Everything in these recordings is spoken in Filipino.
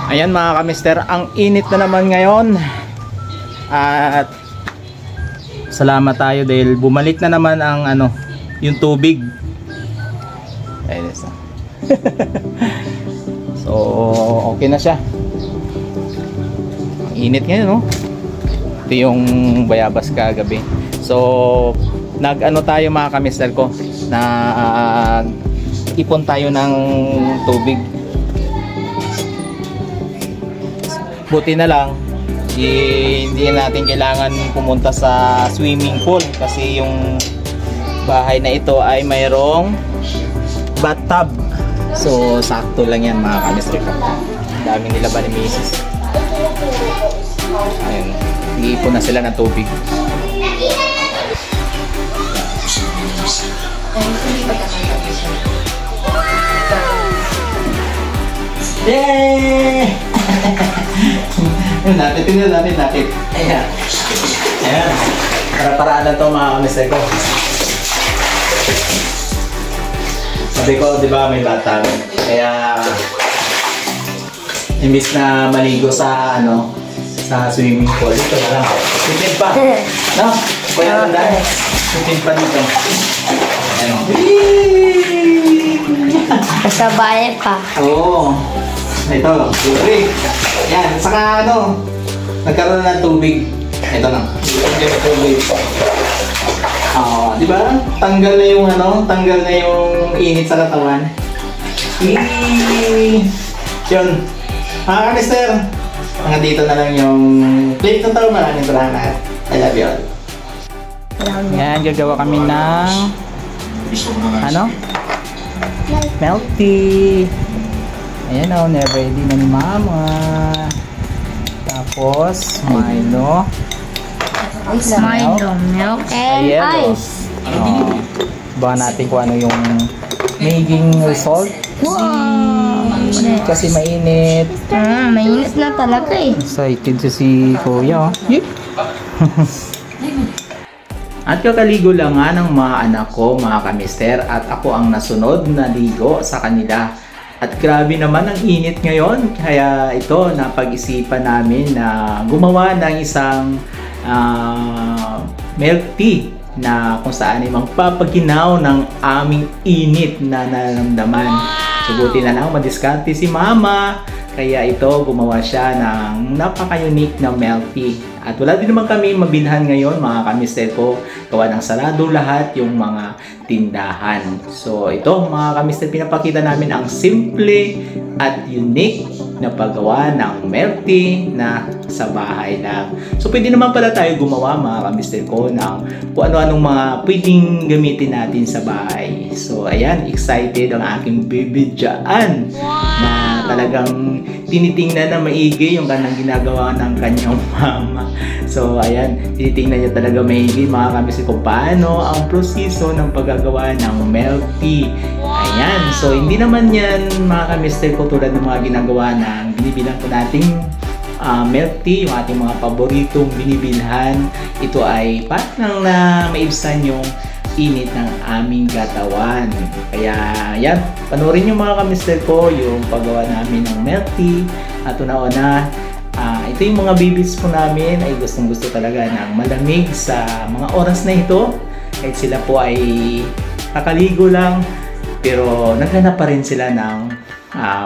Ayan mga kamister, ang init na naman ngayon. At salamat tayo dahil bumalik na naman ang yung tubig. Ayun isa. So okay na siya. Ang init ngayon, no? Ito yung bayabas kagabi. So tayo mga kamister ko na ipon tayo ng tubig. Buti na lang hindi natin kailangan pumunta sa swimming pool kasi yung bahay na ito ay mayroong bathtub. So sakto lang yan mga kamister ko. Dami nila ba ni Mrs. Ayun, iipon na sila ng tubig. Yay! Tingnan natin. Ayan. Para-paraan lang ito mga kamister ko. Sabi ko, di ba may bathtub? Kaya imbis na maligo sa sa swimming pool, ito na lang. Tipid pa. No? Kuya lang dahil. Tipid pa dito. Ayan. Kasabay pa. Oo. Ito, tubig. Yan, saka nagkaroon na ng tubig. Ito lang. Tubig. Di ba? Tanggal na yung init sa katawan. Yun. Mga kamister, hanggang dito na lang yung plate ng tao. Maraming salamat. I love you all. Yan, gagawa kami ng milk tea. Ayan never ready na ni Mama. Tapos, Milo. Milk and ice. Baka natin kung ano yung magiging result. Wow! Kasi mainit. Mainit na talaga eh. Excited si Kuya. At kakaligo lang nga ng mga anak ko, mga kamister, at ako ang nasunod na ligo sa kanila. At grabe naman ang init ngayon, kaya ito napag-isipan namin na gumawa ng isang milk tea na kung saan ay magpapaginaw ng aming init na nararamdaman. So buti na lang madiskarte si Mama, kaya ito gumawa siya ng napaka-unique na milk tea. At wala din naman kami mabilhan ngayon mga kamister ko, gawa ng sarado lahat yung mga tindahan. So ito mga kamister, pinapakita namin ang simple at unique na paggawa ng milk tea na sa bahay lang. So pwede naman pala tayo gumawa mga kamister ko ng kung ano-anong mga pwedeng gamitin natin sa bahay. So ayan, excited ang aking baby dyan na talagang tinitingnan na maigi yung kanyang ginagawa ng kanyang mama. So ayan, tinitingnan niya talaga maigi mga kamister kung paano ang proseso ng paggagawa ng milk tea. Ayan, so hindi naman yan mga kamister ko tulad ng mga ginagawa ng binibilang ko nating milk tea, yung ating mga paboritong binibilhan. Ito ay parang na maibsan yung init ng aming katawan. Kaya yan, panoorin nyo mga kamister ko yung paggawa namin ng milk tea. At una-una, ito yung mga babies po namin ay gustong-gusto talaga ng malamig sa mga oras na ito. Kahit sila po ay kakaligo lang, pero naghanap pa rin sila ng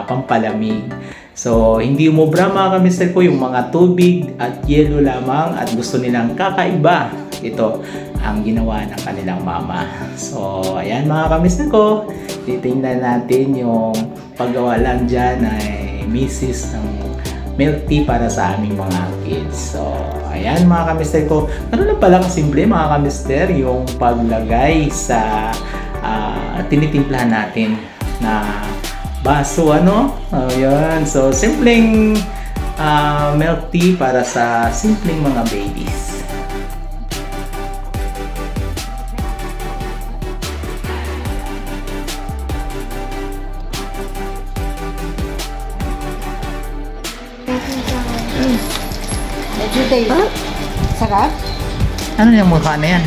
pampalamig. So, hindi umubra mga kamister ko yung mga tubig at yelo lamang at gusto nilang kakaiba. Ito ang ginawa ng kanilang mama. So, ayan mga kamister ko, titingnan natin yung paggawa lang dyan ay misis ng milk tea para sa aming mga kids. So, ayan mga kamister ko, ano lang pala kasimple mga kamister yung paglagay sa tinitimplahan natin na baso, ayan. So, simpleng milk tea para sa simpleng mga babies. Huh? Sarap? Ano yung mukha na yan?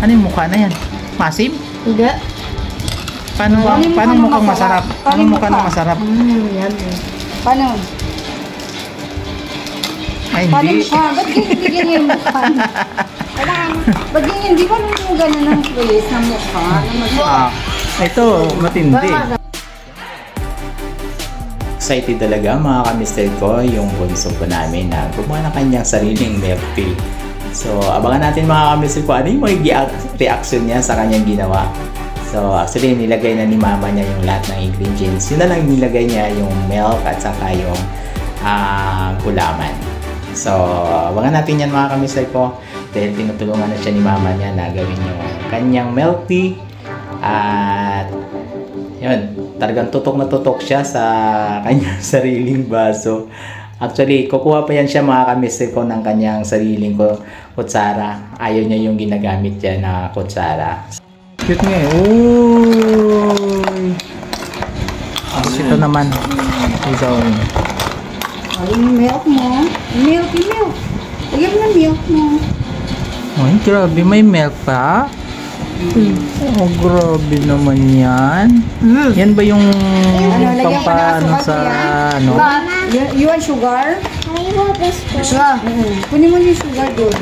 Ano yung mukha na yan? Masim? Hindi. Paano mukhang masarap? Anong mukha ng masarap? Yummy. Paano? Ay, Paano hindi. siya? Ba't hindi ganyan yung mukha? Ba't ganyan? Di ba nung yung gano'n ng place ng mukha? Ito, matindi. Excited talaga mga ka-mister ko yung bunso ko namin na gumawa ng kanyang sariling milk tea. So, abangan natin mga ka-mister ko ano yung magiging reaction niya sa kanyang ginawa. So, actually, nilagay na ni mama niya yung lahat ng ingredients. Yun na lang nilagay niya yung milk at saka yung gulaman. So, abangan natin yan mga ka-mister ko dahil tinutulungan na siya ni mama niya na gawin yung kanyang milk tea. At yun, talagang tutok na tutok siya sa kanyang sariling baso. Actually, kukuha pa yan siya mga ka-mister ko ng kanyang sariling kutsara. Ayaw niya yung ginagamit niya na kutsara. Cute nga eh. Uy! Ito naman. Ito. Yung milk mo. Milk. Lagyan mo ng milk mo. Ay, grabe. May milk pa? Oh, grabe naman yan. Yan ba yung pampano sa ano? You want sugar? Sugar. Kunin mo yung sugar doon.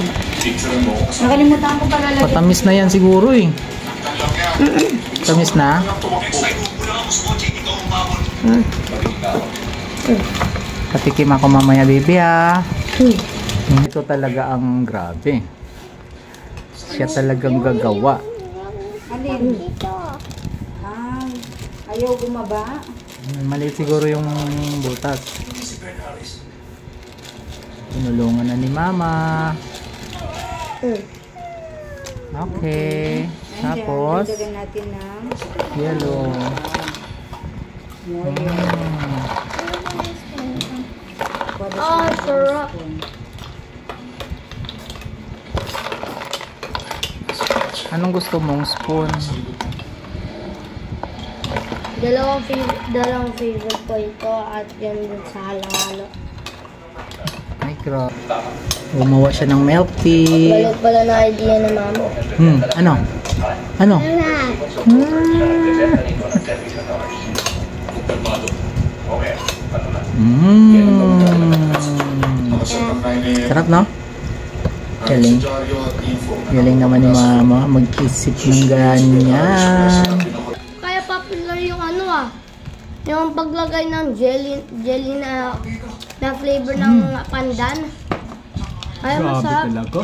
Nakalimutan ko pala lagi. Patamis na yan siguro eh. Tamis na? Patikim ako mamaya, baby ha. Ito talaga ang grabe. Siya talagang gagawa. Alin? Ayaw bumaba. Maliit siguro yung butas. Tinulungan na ni mama. Okay. Tapos, Lagyan natin ng yellow. sarap. Anong gusto mong spoon? Dalawang favorite ko ito at yan din sa halo-halo. Ay, grabe. Gumawa siya ng milk tea. Balik pala na idea ng mama. Ano? Ano? Sarap, no? Galing. Galing naman ni mama mag-isip ng ganyan. Kaya popular yung yung paglagay ng jelly na flavor ng pandan. Kaya masarap. Talaga.